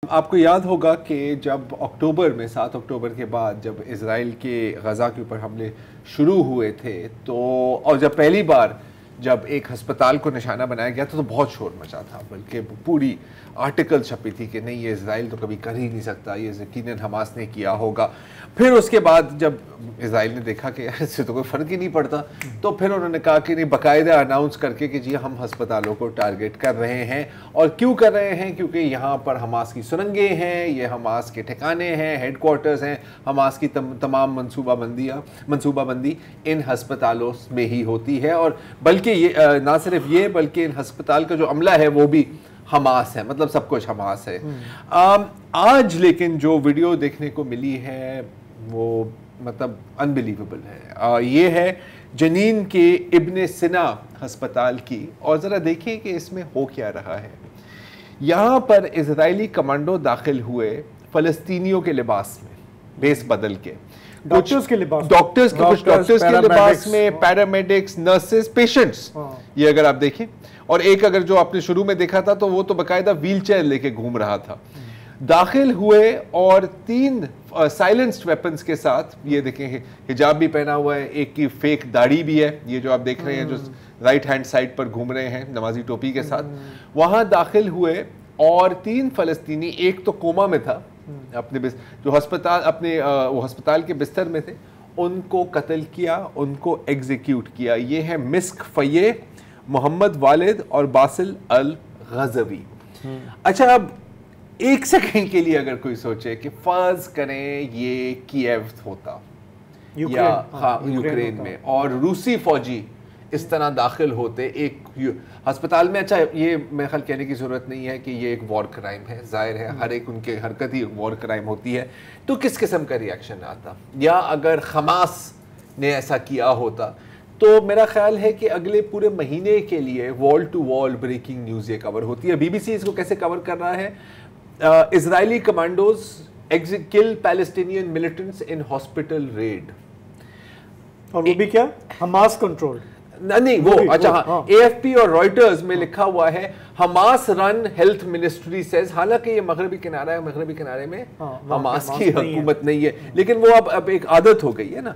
آپ کو یاد ہوگا کہ جب اکتوبر میں 7 اکتوبر کے بعد جب اسرائیل کے غزہ کے اوپر حملے شروع ہوئے تھے تو اور جب پہلی بار جب ایک ہسپتال کو نشانہ بنایا گیا تھا تو بہت شور مچا تھا، بلکہ پوری آرٹیکل چھپی تھی کہ نہیں یہ اسرائیل تو کبھی کر ہی نہیں سکتا، یہ یقیناً حماس نے کیا ہوگا۔ پھر اس کے بعد جب اسرائیل نے دیکھا کہ اس سے تو کوئی فرق ہی نہیں پڑتا تو پھر انہوں نے کہا کہ نہیں، باقاعدہ اناؤنس کر کے کہ جی ہم ہسپتالوں کو ٹارگٹ کر رہے ہیں۔ اور کیوں کر رہے ہیں؟ کیونکہ یہاں پر حماس کی سرنگیں ہیں، یہ حماس کے ٹھکانے ہیں، ہیڈ کوارٹرز ہیں، حماس کی تمام منصوبہ بندی ان ہسپتالوں میں ہی ہوتی ہے۔ اور بلکہ یہ نہ صرف یہ بلکہ ان ہسپتال کا جو عملہ ہے وہ بھی حماس ہے، مطلب سب کچھ حماس ہے۔ آج لیکن جو ویڈیو دیکھنے کو ملی ہے وہ مطلب انبیلیویبل ہے۔ یہ ہے جنین کے ابن سینا ہسپتال کی، اور ذرا دیکھیں کہ اس میں ہو کیا رہا ہے۔ یہاں پر اسرائیلی کمانڈو داخل ہوئے فلسطینیوں کے لباس میں، بیس بدل کے، ڈاکٹرز کے لباس میں، پیرامیڈکس، نرسز، پیشنٹس، یہ اگر آپ دیکھیں۔ اور ایک اگر جو آپ نے شروع میں دیکھا تھا تو وہ تو باقاعدہ ویل چیئر لے کے گھوم رہا تھا، داخل ہوئے اور 3 سائلنسڈ ویپنز کے ساتھ، یہ دیکھیں حجاب بھی پہنا ہوا ہے، ایک کی فیک داڑھی بھی ہے، یہ جو آپ دیکھ رہے ہیں جو رائٹ ہینڈ سائڈ پر گھوم رہے ہیں نمازی ٹوپی کے ساتھ، وہاں داخل ہوئے اور 3 فلسطینی، ایک تو کوما میں تھا اپنے جو ہسپتال اپنے وہ ہسپتال کے بستر میں تھے، ان کو قتل کیا، ان کو ایگزیکیوٹ کیا۔ یہ ہے مسک فیہ، محمد والد اور باسل الغزوی۔ اچھا، اب ایک سیکنڈ کے لیے اگر کوئی سوچے کہ فرض کریں یہ کییو ہوتا یا یوکرین میں اور روسی فوجی اس طرح داخل ہوتے ایک ہسپتال میں، اچھا یہ میرے خیال کہنے کی ضرورت نہیں ہے کہ یہ ایک وار کرائم ہے، ظاہر ہے ہر ایک ان کے حرکت ہی وار کرائم ہوتی ہے، تو کس قسم کا ریاکشن آتا؟ یا اگر حماس نے ایسا کیا ہوتا تو میرا خیال ہے کہ اگلے پورے مہینے کے لیے وال ٹو وال بریکنگ نیوز یہ کور ہوتی ہے۔ بی بی سی اس کو کیسے کور کر رہا ہے؟ اسرائیلی commandos kill Palestinian militants in hospital raid۔ اور وہ بھی کیا؟ حماس کنٹرول نہیں، وہ اچھا ہاں، اے ایف پی اور رائٹرز میں لکھا ہوا ہے حماس رن ہیلتھ منسٹری سیز، حالانکہ یہ مغربی کنارہ ہے، مغربی کنارے میں حماس کی حکومت نہیں ہے، لیکن وہ اب ایک عادت ہو گئی ہے نا۔